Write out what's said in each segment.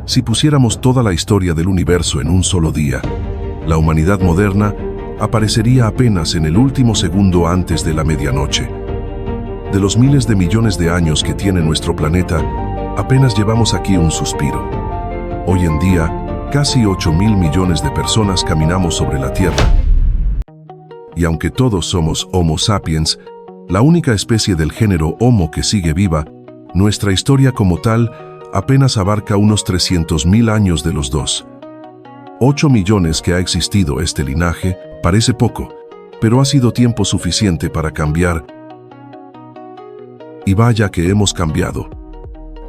Si pusiéramos toda la historia del universo en un solo día, la humanidad moderna aparecería apenas en el último segundo antes de la medianoche. De los miles de millones de años que tiene nuestro planeta, apenas llevamos aquí un suspiro. Hoy en día, casi 8.000 millones de personas caminamos sobre la Tierra. Y aunque todos somos Homo sapiens, la única especie del género Homo que sigue viva, nuestra historia como tal apenas abarca unos 300.000 años de los dos. 8 millones que ha existido este linaje parece poco, pero ha sido tiempo suficiente para cambiar. Y vaya que hemos cambiado.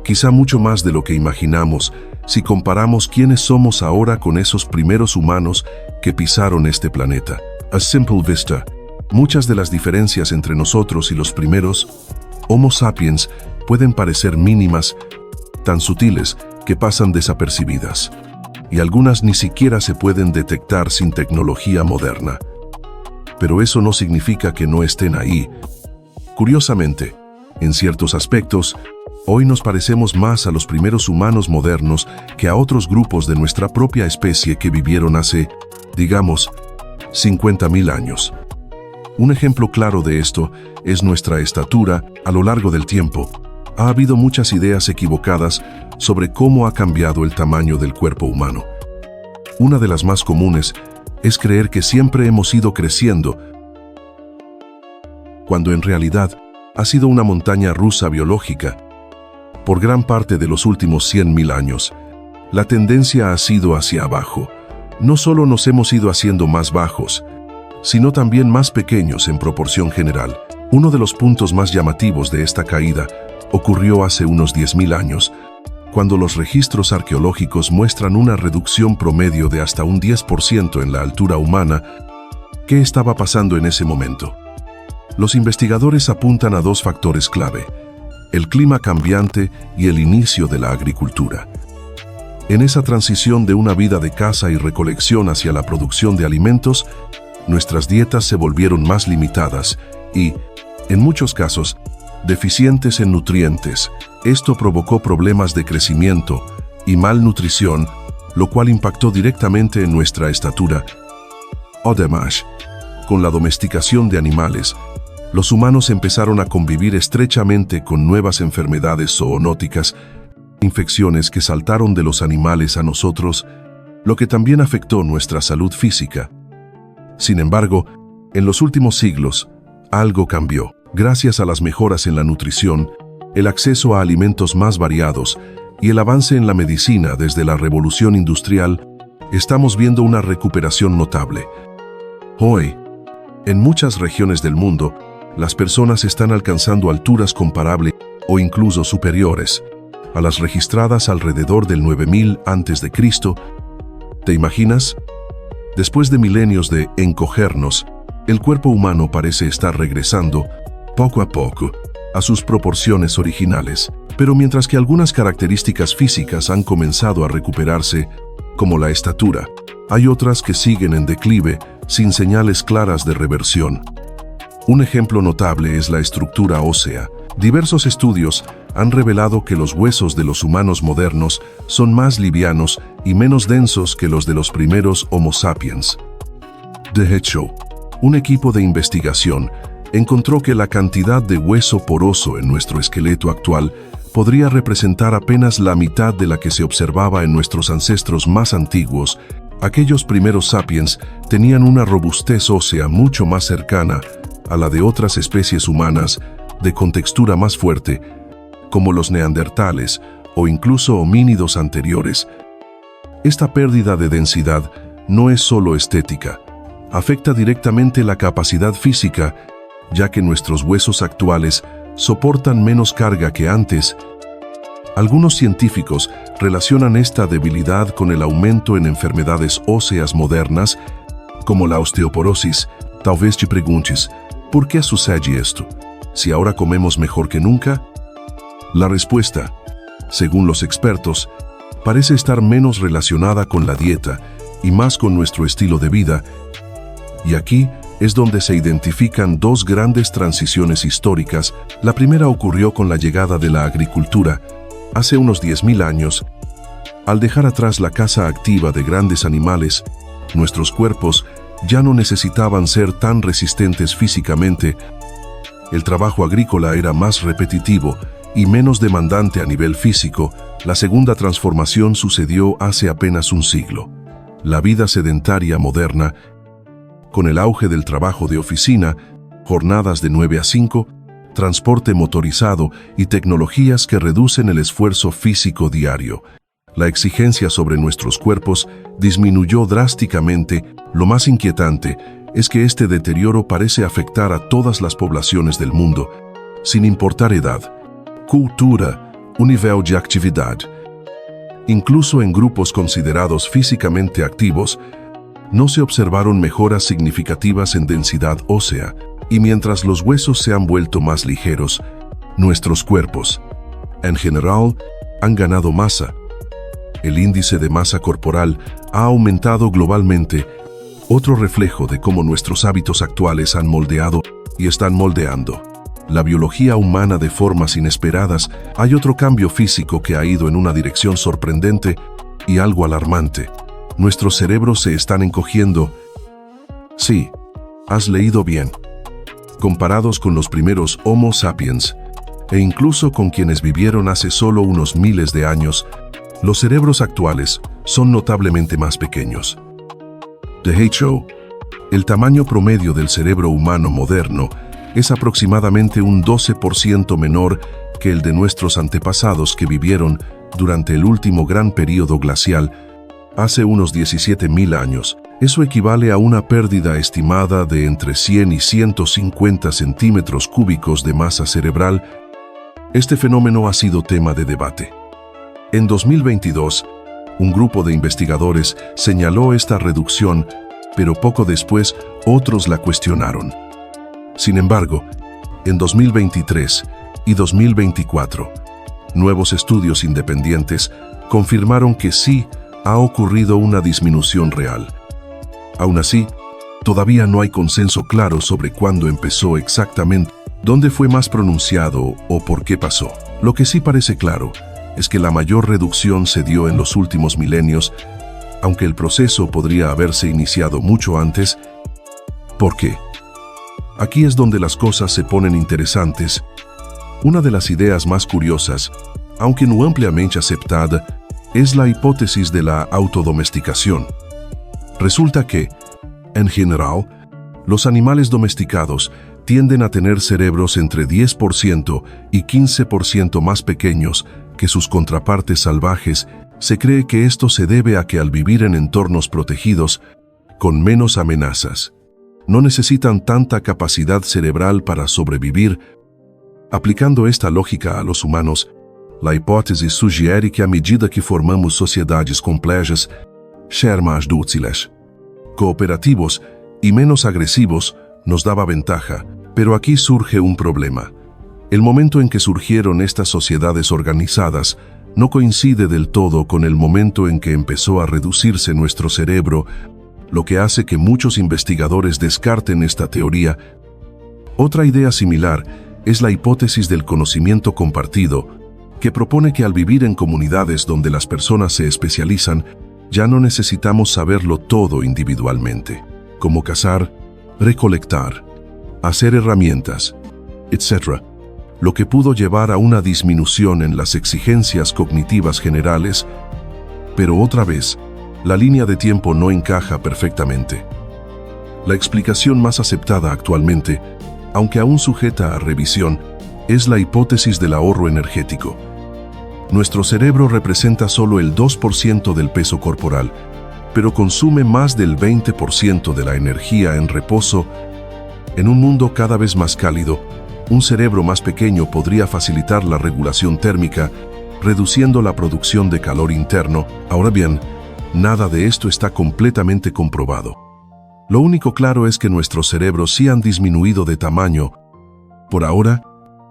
Quizá mucho más de lo que imaginamos si comparamos quiénes somos ahora con esos primeros humanos que pisaron este planeta. A simple vista, muchas de las diferencias entre nosotros y los primeros Homo sapiens pueden parecer mínimas, tan sutiles que pasan desapercibidas, y algunas ni siquiera se pueden detectar sin tecnología moderna. Pero eso no significa que no estén ahí. Curiosamente, en ciertos aspectos, hoy nos parecemos más a los primeros humanos modernos que a otros grupos de nuestra propia especie que vivieron hace, digamos, 50.000 años. Un ejemplo claro de esto es nuestra estatura a lo largo del tiempo. Ha habido muchas ideas equivocadas sobre cómo ha cambiado el tamaño del cuerpo humano. Una de las más comunes es creer que siempre hemos ido creciendo, cuando en realidad ha sido una montaña rusa biológica. Por gran parte de los últimos 100.000 años, la tendencia ha sido hacia abajo. No solo nos hemos ido haciendo más bajos, sino también más pequeños en proporción general. Uno de los puntos más llamativos de esta caída ocurrió hace unos 10.000 años, cuando los registros arqueológicos muestran una reducción promedio de hasta un 10% en la altura humana. ¿Qué estaba pasando en ese momento? Los investigadores apuntan a dos factores clave: el clima cambiante y el inicio de la agricultura. En esa transición de una vida de caza y recolección hacia la producción de alimentos, nuestras dietas se volvieron más limitadas y, en muchos casos, deficientes en nutrientes. Esto provocó problemas de crecimiento y malnutrición, lo cual impactó directamente en nuestra estatura. Además, con la domesticación de animales, los humanos empezaron a convivir estrechamente con nuevas enfermedades zoonóticas, infecciones que saltaron de los animales a nosotros, lo que también afectó nuestra salud física. Sin embargo, en los últimos siglos, algo cambió. Gracias a las mejoras en la nutrición, el acceso a alimentos más variados y el avance en la medicina desde la Revolución Industrial, estamos viendo una recuperación notable. Hoy, en muchas regiones del mundo, las personas están alcanzando alturas comparables o incluso superiores a las registradas alrededor del 9000 a.C. ¿Te imaginas? Después de milenios de encogernos, el cuerpo humano parece estar regresando, poco a poco, a sus proporciones originales. Pero mientras que algunas características físicas han comenzado a recuperarse, como la estatura, hay otras que siguen en declive sin señales claras de reversión. Un ejemplo notable es la estructura ósea. Diversos estudios han revelado que los huesos de los humanos modernos son más livianos y menos densos que los de los primeros Homo sapiens. De hecho, un equipo de investigación encontró que la cantidad de hueso poroso en nuestro esqueleto actual podría representar apenas la mitad de la que se observaba en nuestros ancestros más antiguos. Aquellos primeros sapiens tenían una robustez ósea mucho más cercana a la de otras especies humanas de contextura más fuerte, como los neandertales o incluso homínidos anteriores. Esta pérdida de densidad no es solo estética, afecta directamente la capacidad física, ya que nuestros huesos actuales soportan menos carga que antes. Algunos científicos relacionan esta debilidad con el aumento en enfermedades óseas modernas, como la osteoporosis. Talvez te preguntes, ¿por qué sucede esto? Si ahora comemos mejor que nunca. La respuesta, según los expertos, parece estar menos relacionada con la dieta y más con nuestro estilo de vida. Y aquí es donde se identifican dos grandes transiciones históricas. La primera ocurrió con la llegada de la agricultura, hace unos 10.000 años. Al dejar atrás la caza activa de grandes animales, nuestros cuerpos ya no necesitaban ser tan resistentes físicamente. El trabajo agrícola era más repetitivo y menos demandante a nivel físico. La segunda transformación sucedió hace apenas un siglo. La vida sedentaria moderna, con el auge del trabajo de oficina, jornadas de 9 a 5, transporte motorizado y tecnologías que reducen el esfuerzo físico diario. La exigencia sobre nuestros cuerpos disminuyó drásticamente. Lo más inquietante es que este deterioro parece afectar a todas las poblaciones del mundo, sin importar edad, cultura o nivel de actividad. Incluso en grupos considerados físicamente activos, no se observaron mejoras significativas en densidad ósea, y mientras los huesos se han vuelto más ligeros, nuestros cuerpos, en general, han ganado masa. El índice de masa corporal ha aumentado globalmente, otro reflejo de cómo nuestros hábitos actuales han moldeado y están moldeando la biología humana de formas inesperadas. Hay otro cambio físico que ha ido en una dirección sorprendente y algo alarmante. Nuestros cerebros se están encogiendo. Sí, has leído bien. Comparados con los primeros Homo sapiens, e incluso con quienes vivieron hace solo unos miles de años, los cerebros actuales son notablemente más pequeños. De hecho, el tamaño promedio del cerebro humano moderno es aproximadamente un 12% menor que el de nuestros antepasados que vivieron durante el último gran período glacial, hace unos 17.000 años. Eso equivale a una pérdida estimada de entre 100 y 150 centímetros cúbicos de masa cerebral. Este fenómeno ha sido tema de debate. En 2022, un grupo de investigadores señaló esta reducción, pero poco después otros la cuestionaron. Sin embargo, en 2023 y 2024, nuevos estudios independientes confirmaron que sí ha ocurrido una disminución real. Aún así, todavía no hay consenso claro sobre cuándo empezó exactamente, dónde fue más pronunciado o por qué pasó. Lo que sí parece claro es que la mayor reducción se dio en los últimos milenios, aunque el proceso podría haberse iniciado mucho antes. ¿Por qué? Aquí es donde las cosas se ponen interesantes. Una de las ideas más curiosas, aunque no ampliamente aceptada, es la hipótesis de la autodomesticación. Resulta que, en general, los animales domesticados tienden a tener cerebros entre 10% y 15% más pequeños que sus contrapartes salvajes. Se cree que esto se debe a que al vivir en entornos protegidos, con menos amenazas, no necesitan tanta capacidad cerebral para sobrevivir. Aplicando esta lógica a los humanos, la hipótese sugiere que a medida que formamos sociedades complejas, ser más dóciles, cooperativos y menos agresivos, nos daba ventaja. Pero aquí surge un problema. El momento en que surgieron estas sociedades organizadas no coincide del todo con el momento en que empezó a reducirse nuestro cerebro, lo que hace que muchos investigadores descarten esta teoría. Otra idea similar es la hipótesis del conocimiento compartido, que propone que al vivir en comunidades donde las personas se especializan, ya no necesitamos saberlo todo individualmente, como cazar, recolectar, hacer herramientas, etc., lo que pudo llevar a una disminución en las exigencias cognitivas generales. Pero otra vez, la línea de tiempo no encaja perfectamente. La explicación más aceptada actualmente, aunque aún sujeta a revisión, es la hipótesis del ahorro energético. Nuestro cerebro representa solo el 2% del peso corporal, pero consume más del 20% de la energía en reposo. En un mundo cada vez más cálido, un cerebro más pequeño podría facilitar la regulación térmica, reduciendo la producción de calor interno. Ahora bien, nada de esto está completamente comprobado. Lo único claro es que nuestros cerebros sí han disminuido de tamaño. Por ahora,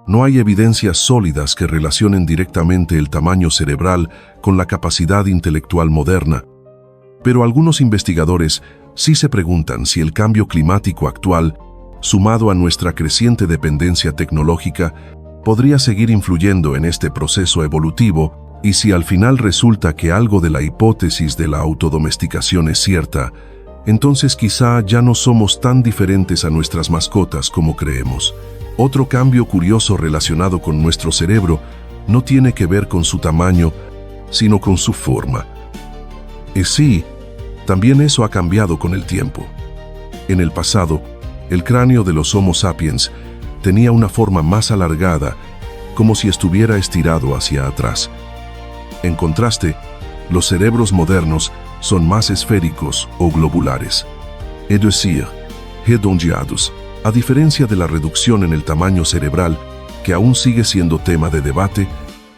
no hay evidencias sólidas que relacionen directamente el tamaño cerebral con la capacidad intelectual moderna. Pero algunos investigadores sí se preguntan si el cambio climático actual, sumado a nuestra creciente dependencia tecnológica, podría seguir influyendo en este proceso evolutivo. Y si al final resulta que algo de la hipótesis de la autodomesticación es cierta, entonces quizá ya no somos tan diferentes a nuestras mascotas como creemos. Otro cambio curioso relacionado con nuestro cerebro no tiene que ver con su tamaño, sino con su forma. Y sí, también eso ha cambiado con el tiempo. En el pasado, el cráneo de los Homo sapiens tenía una forma más alargada, como si estuviera estirado hacia atrás. En contraste, los cerebros modernos son más esféricos o globulares, es decir, redondeados, a diferencia de la reducción en el tamaño cerebral, que aún sigue siendo tema de debate.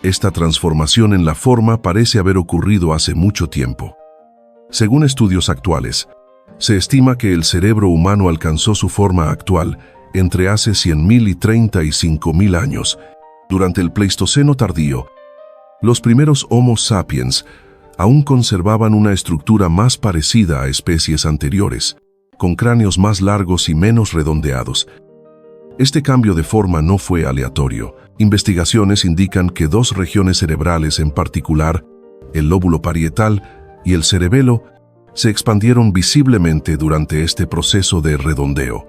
Esta transformación en la forma parece haber ocurrido hace mucho tiempo. Según estudios actuales, se estima que el cerebro humano alcanzó su forma actual entre hace 100.000 y 35.000 años. Durante el Pleistoceno tardío, los primeros Homo sapiens aún conservaban una estructura más parecida a especies anteriores, con cráneos más largos y menos redondeados. Este cambio de forma no fue aleatorio. Investigaciones indican que dos regiones cerebrales en particular, el lóbulo parietal y el cerebelo, se expandieron visiblemente durante este proceso de redondeo.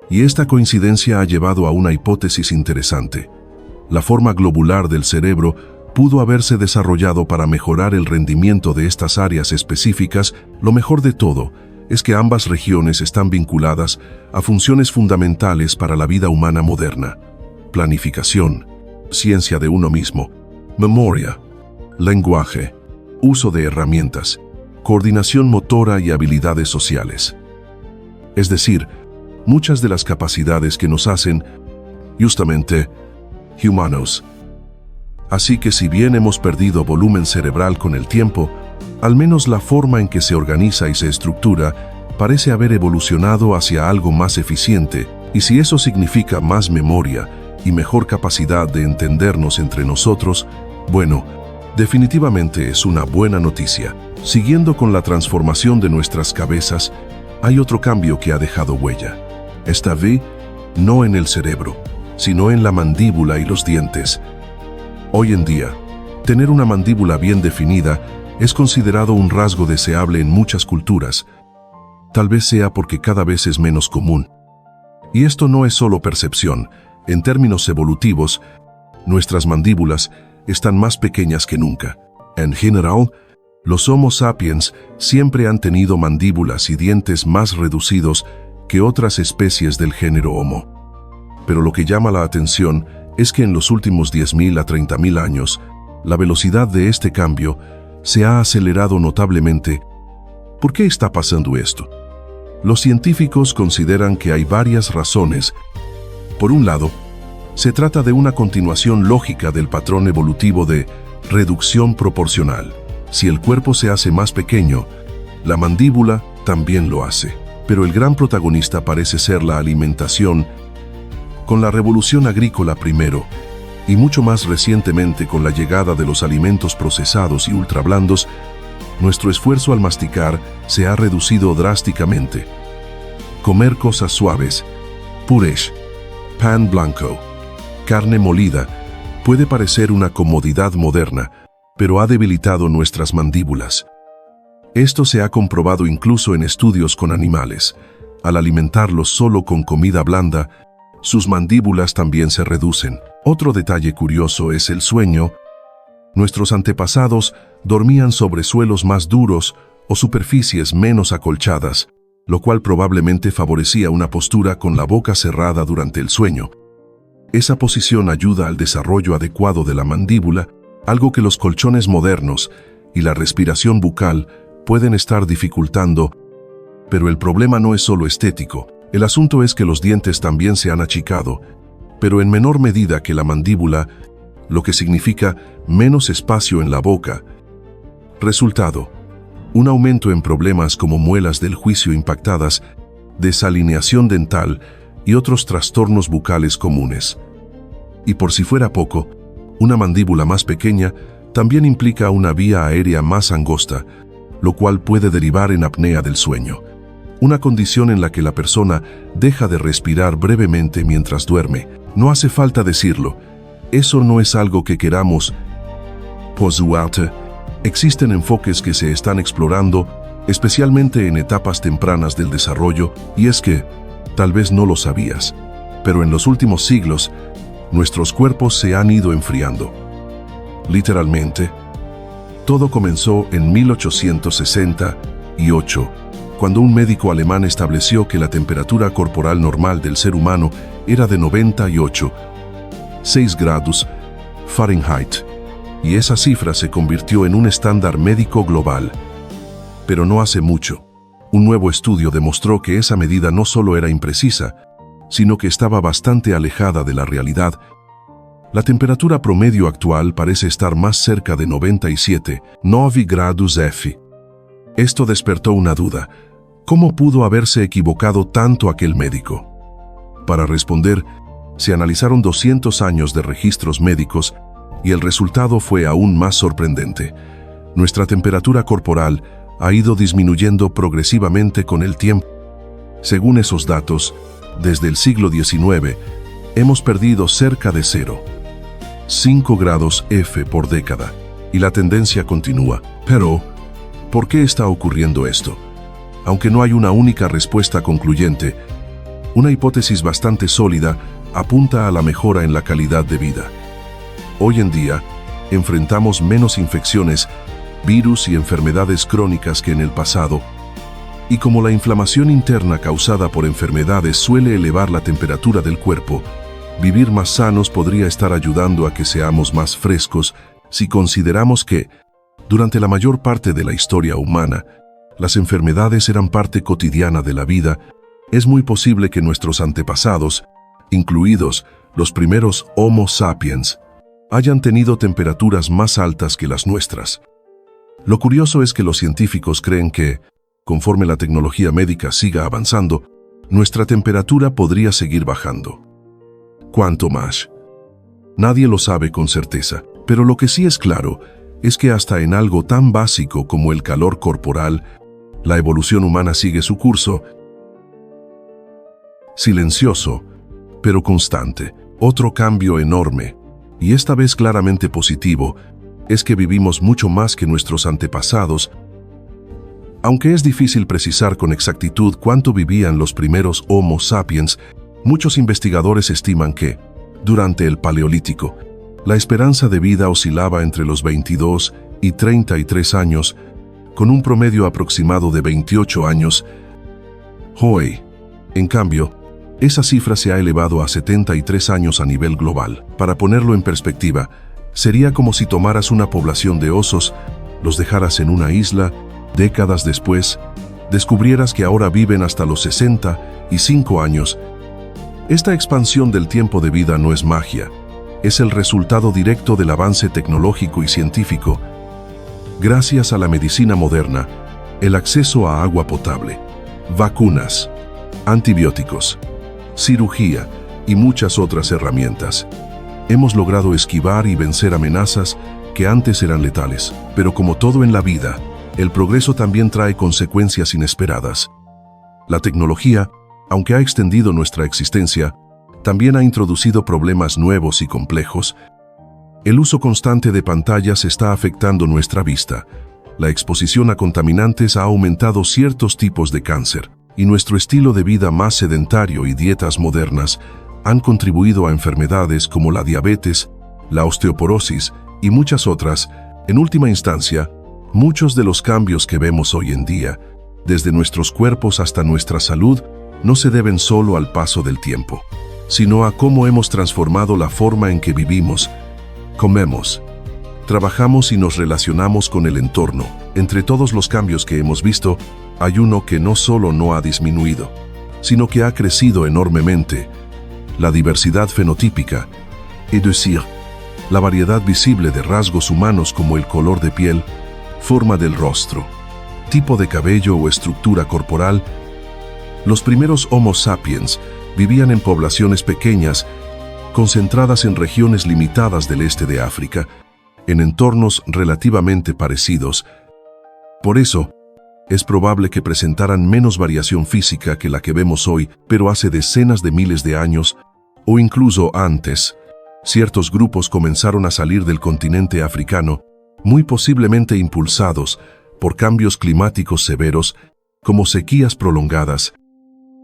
Y esta coincidencia ha llevado a una hipótesis interesante. La forma globular del cerebro pudo haberse desarrollado para mejorar el rendimiento de estas áreas específicas. Lo mejor de todo es que ambas regiones están vinculadas a funciones fundamentales para la vida humana moderna: planificación, ciencia de uno mismo, memoria, lenguaje, uso de herramientas, coordinación motora y habilidades sociales. Es decir, muchas de las capacidades que nos hacen, justamente, humanos. Así que si bien hemos perdido volumen cerebral con el tiempo, al menos la forma en que se organiza y se estructura parece haber evolucionado hacia algo más eficiente, y si eso significa más memoria y mejor capacidad de entendernos entre nosotros, bueno, definitivamente es una buena noticia. Siguiendo con la transformación de nuestras cabezas, hay otro cambio que ha dejado huella. Esta vez, no en el cerebro, sino en la mandíbula y los dientes. Hoy en día, tener una mandíbula bien definida es considerado un rasgo deseable en muchas culturas. Tal vez sea porque cada vez es menos común. Y esto no es solo percepción. En términos evolutivos, nuestras mandíbulas están más pequeñas que nunca. En general, los Homo sapiens siempre han tenido mandíbulas y dientes más reducidos que otras especies del género Homo. Pero lo que llama la atención es que en los últimos 10.000 a 30.000 años, la velocidad de este cambio se ha acelerado notablemente. ¿Por qué está pasando esto? Los científicos consideran que hay varias razones. Por un lado, se trata de una continuación lógica del patrón evolutivo de reducción proporcional. Si el cuerpo se hace más pequeño, la mandíbula también lo hace. Pero el gran protagonista parece ser la alimentación. Con la revolución agrícola primero, y mucho más recientemente con la llegada de los alimentos procesados y ultrablandos, nuestro esfuerzo al masticar se ha reducido drásticamente. Comer cosas suaves, purés, pan blanco, carne molida, puede parecer una comodidad moderna, pero ha debilitado nuestras mandíbulas. Esto se ha comprobado incluso en estudios con animales. Al alimentarlos solo con comida blanda, sus mandíbulas también se reducen. Otro detalle curioso es el sueño. Nuestros antepasados dormían sobre suelos más duros o superficies menos acolchadas, lo cual probablemente favorecía una postura con la boca cerrada durante el sueño. Esa posición ayuda al desarrollo adecuado de la mandíbula, algo que los colchones modernos y la respiración bucal pueden estar dificultando. Pero el problema no es solo estético. El asunto es que los dientes también se han achicado, pero en menor medida que la mandíbula, lo que significa menos espacio en la boca. Resultado: un aumento en problemas como muelas del juicio impactadas, desalineación dental y otros trastornos bucales comunes. Y por si fuera poco, una mandíbula más pequeña también implica una vía aérea más angosta, lo cual puede derivar en apnea del sueño, una condición en la que la persona deja de respirar brevemente mientras duerme. No hace falta decirlo, eso no es algo que queramos. Por suerte, existen enfoques que se están explorando, especialmente en etapas tempranas del desarrollo, y es que, tal vez no lo sabías, pero en los últimos siglos, nuestros cuerpos se han ido enfriando. Literalmente, todo comenzó en 1868, cuando un médico alemán estableció que la temperatura corporal normal del ser humano era de 98,6 grados Fahrenheit, y esa cifra se convirtió en un estándar médico global. Pero no hace mucho, un nuevo estudio demostró que esa medida no solo era imprecisa, sino que estaba bastante alejada de la realidad. La temperatura promedio actual parece estar más cerca de 97,9 grados F. Esto despertó una duda. ¿Cómo pudo haberse equivocado tanto aquel médico? Para responder, se analizaron 200 años de registros médicos y el resultado fue aún más sorprendente. Nuestra temperatura corporal ha ido disminuyendo progresivamente con el tiempo. Según esos datos, desde el siglo XIX, hemos perdido cerca de 0,5 grados F por década, y la tendencia continúa. Pero, ¿por qué está ocurriendo esto? Aunque no hay una única respuesta concluyente, una hipótesis bastante sólida apunta a la mejora en la calidad de vida. Hoy en día, enfrentamos menos infecciones, virus y enfermedades crónicas que en el pasado, y como la inflamación interna causada por enfermedades suele elevar la temperatura del cuerpo, vivir más sanos podría estar ayudando a que seamos más frescos si consideramos que, durante la mayor parte de la historia humana, las enfermedades eran parte cotidiana de la vida. Es muy posible que nuestros antepasados, incluidos los primeros Homo sapiens, hayan tenido temperaturas más altas que las nuestras. Lo curioso es que los científicos creen que, conforme la tecnología médica siga avanzando, nuestra temperatura podría seguir bajando. ¿Cuánto más? Nadie lo sabe con certeza, pero lo que sí es claro es que hasta en algo tan básico como el calor corporal, la evolución humana sigue su curso, silencioso, pero constante. Otro cambio enorme, y esta vez claramente positivo, es que vivimos mucho más que nuestros antepasados. Aunque es difícil precisar con exactitud cuánto vivían los primeros Homo sapiens, muchos investigadores estiman que, durante el Paleolítico, la esperanza de vida oscilaba entre los 22 y 33 años, con un promedio aproximado de 28 años. Hoy, en cambio, esa cifra se ha elevado a 73 años a nivel global. Para ponerlo en perspectiva, sería como si tomaras una población de osos, los dejaras en una isla, décadas después, descubrieras que ahora viven hasta los 65 años. Esta expansión del tiempo de vida no es magia, es el resultado directo del avance tecnológico y científico. Gracias a la medicina moderna, el acceso a agua potable, vacunas, antibióticos, cirugía y muchas otras herramientas, hemos logrado esquivar y vencer amenazas que antes eran letales. Pero como todo en la vida, el progreso también trae consecuencias inesperadas. La tecnología, aunque ha extendido nuestra existencia, también ha introducido problemas nuevos y complejos. El uso constante de pantallas está afectando nuestra vista. La exposición a contaminantes ha aumentado ciertos tipos de cáncer, y nuestro estilo de vida más sedentario y dietas modernas han contribuido a enfermedades como la diabetes, la osteoporosis y muchas otras. En última instancia, muchos de los cambios que vemos hoy en día, desde nuestros cuerpos hasta nuestra salud, no se deben solo al paso del tiempo, sino a cómo hemos transformado la forma en que vivimos, comemos, trabajamos y nos relacionamos con el entorno. Entre todos los cambios que hemos visto, hay uno que no solo no ha disminuido, sino que ha crecido enormemente: la diversidad fenotípica, es decir, la variedad visible de rasgos humanos como el color de piel, forma del rostro, tipo de cabello o estructura corporal. Los primeros Homo sapiens vivían en poblaciones pequeñas, concentradas en regiones limitadas del este de África, en entornos relativamente parecidos. Por eso, es probable que presentaran menos variación física que la que vemos hoy, pero hace decenas de miles de años, o incluso antes, ciertos grupos comenzaron a salir del continente africano muy posiblemente impulsados por cambios climáticos severos como sequías prolongadas.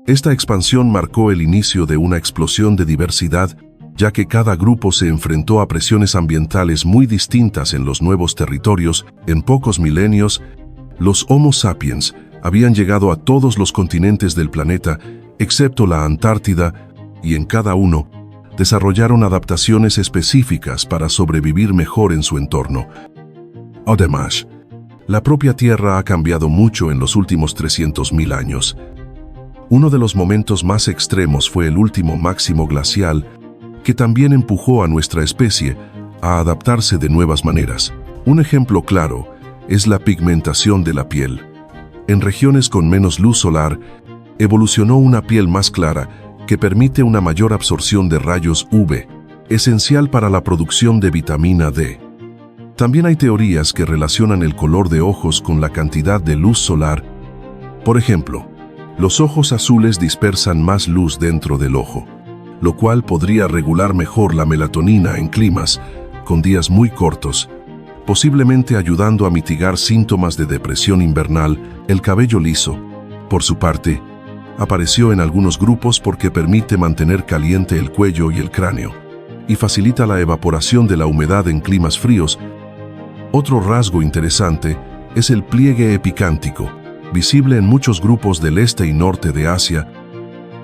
Esta expansión marcó el inicio de una explosión de diversidad, ya que cada grupo se enfrentó a presiones ambientales muy distintas en los nuevos territorios. En pocos milenios, los Homo sapiens habían llegado a todos los continentes del planeta, excepto la Antártida, y en cada uno desarrollaron adaptaciones específicas para sobrevivir mejor en su entorno. Además, la propia Tierra ha cambiado mucho en los últimos 300.000 años. Uno de los momentos más extremos fue el último máximo glacial, que también empujó a nuestra especie a adaptarse de nuevas maneras. Un ejemplo claro es la pigmentación de la piel. En regiones con menos luz solar, evolucionó una piel más clara que permite una mayor absorción de rayos UV, esencial para la producción de vitamina D. También hay teorías que relacionan el color de ojos con la cantidad de luz solar. Por ejemplo, los ojos azules dispersan más luz dentro del ojo, lo cual podría regular mejor la melatonina en climas con días muy cortos, posiblemente ayudando a mitigar síntomas de depresión invernal. El cabello liso, por su parte, apareció en algunos grupos porque permite mantener caliente el cuello y el cráneo, y facilita la evaporación de la humedad en climas fríos. Otro rasgo interesante es el pliegue epicántico, visible en muchos grupos del este y norte de Asia.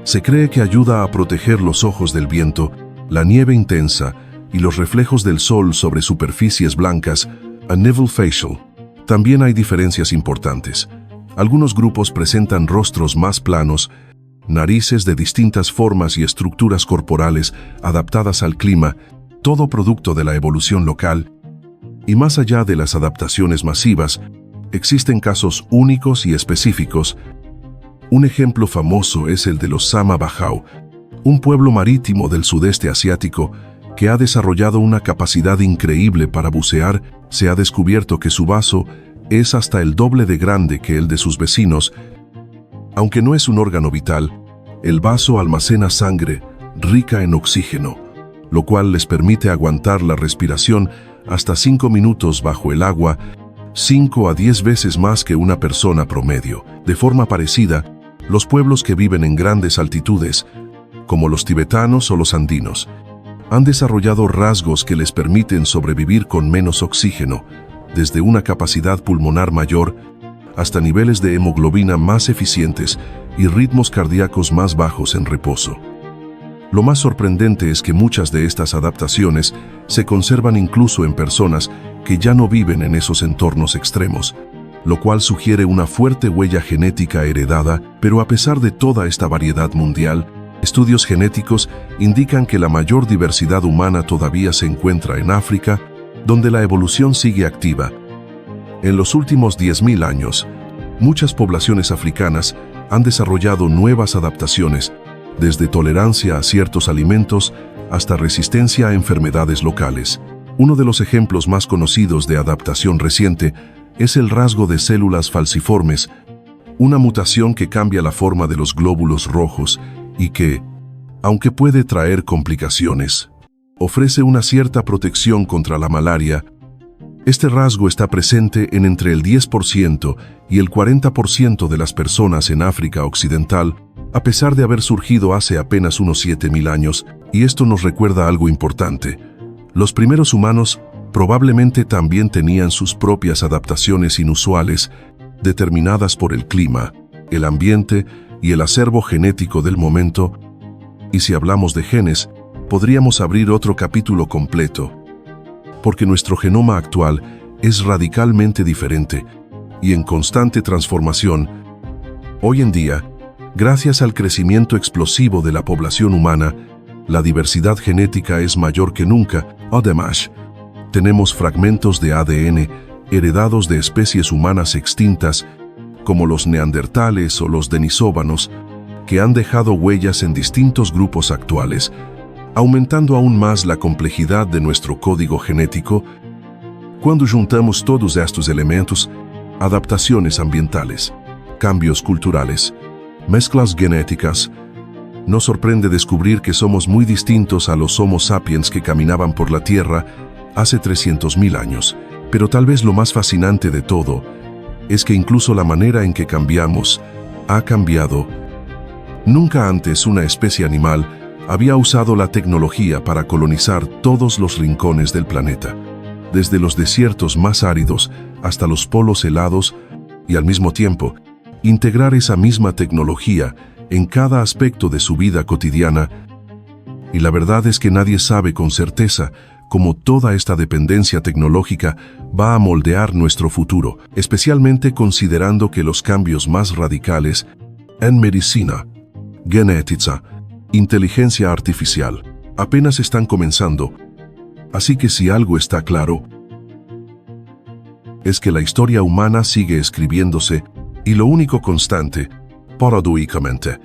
Se cree que ayuda a proteger los ojos del viento, la nieve intensa y los reflejos del sol sobre superficies blancas, a nivel facial. También hay diferencias importantes. Algunos grupos presentan rostros más planos, narices de distintas formas y estructuras corporales adaptadas al clima, todo producto de la evolución local. Y más allá de las adaptaciones masivas, existen casos únicos y específicos. Un ejemplo famoso es el de los Sama Bajau, un pueblo marítimo del sudeste asiático que ha desarrollado una capacidad increíble para bucear. Se ha descubierto que su vaso es hasta el doble de grande que el de sus vecinos. Aunque no es un órgano vital, el vaso almacena sangre rica en oxígeno, lo cual les permite aguantar la respiración hasta 5 minutos bajo el agua, 5 a 10 veces más que una persona promedio. De forma parecida, los pueblos que viven en grandes altitudes, como los tibetanos o los andinos, han desarrollado rasgos que les permiten sobrevivir con menos oxígeno, desde una capacidad pulmonar mayor hasta niveles de hemoglobina más eficientes y ritmos cardíacos más bajos en reposo. Lo más sorprendente es que muchas de estas adaptaciones se conservan incluso en personas que ya no viven en esos entornos extremos, lo cual sugiere una fuerte huella genética heredada. Pero a pesar de toda esta variedad mundial, estudios genéticos indican que la mayor diversidad humana todavía se encuentra en África, donde la evolución sigue activa. En los últimos 10.000 años, muchas poblaciones africanas han desarrollado nuevas adaptaciones, desde tolerancia a ciertos alimentos hasta resistencia a enfermedades locales. Uno de los ejemplos más conocidos de adaptación reciente es el rasgo de células falciformes, una mutación que cambia la forma de los glóbulos rojos y que, aunque puede traer complicaciones, ofrece una cierta protección contra la malaria. Este rasgo está presente en entre el 10% y el 40% de las personas en África Occidental, a pesar de haber surgido hace apenas unos 7.000 años, y esto nos recuerda algo importante. Los primeros humanos probablemente también tenían sus propias adaptaciones inusuales, determinadas por el clima, el ambiente y el acervo genético del momento. Y si hablamos de genes, podríamos abrir otro capítulo completo, porque nuestro genoma actual es radicalmente diferente y en constante transformación. Hoy en día, gracias al crecimiento explosivo de la población humana, la diversidad genética es mayor que nunca. Además, tenemos fragmentos de ADN heredados de especies humanas extintas, como los neandertales o los denisóvanos, que han dejado huellas en distintos grupos actuales, aumentando aún más la complejidad de nuestro código genético. Cuando juntamos todos estos elementos, adaptaciones ambientales, cambios culturales, mezclas genéticas, nos sorprende descubrir que somos muy distintos a los Homo sapiens que caminaban por la Tierra hace 300.000 años. Pero tal vez lo más fascinante de todo es que incluso la manera en que cambiamos ha cambiado. Nunca antes una especie animal había usado la tecnología para colonizar todos los rincones del planeta, desde los desiertos más áridos hasta los polos helados, y al mismo tiempo, integrar esa misma tecnología en cada aspecto de su vida cotidiana. Y la verdad es que nadie sabe con certeza cómo toda esta dependencia tecnológica va a moldear nuestro futuro, especialmente considerando que los cambios más radicales en medicina, genética, inteligencia artificial, apenas están comenzando. Así que si algo está claro, es que la historia humana sigue escribiéndose y lo único constante, paradójicamente,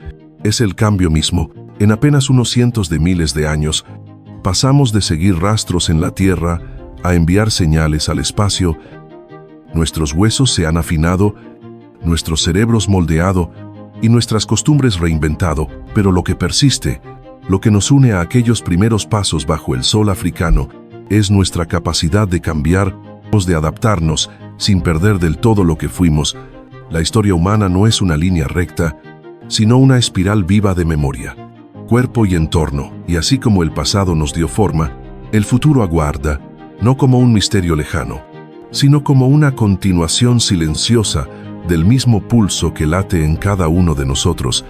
es el cambio mismo. En apenas unos cientos de miles de años, pasamos de seguir rastros en la Tierra a enviar señales al espacio. Nuestros huesos se han afinado, nuestros cerebros moldeado y nuestras costumbres reinventado, pero lo que persiste, lo que nos une a aquellos primeros pasos bajo el sol africano, es nuestra capacidad de cambiar, de adaptarnos, sin perder del todo lo que fuimos. La historia humana no es una línea recta, sino una espiral viva de memoria, cuerpo y entorno, y así como el pasado nos dio forma, el futuro aguarda, no como un misterio lejano, sino como una continuación silenciosa del mismo pulso que late en cada uno de nosotros,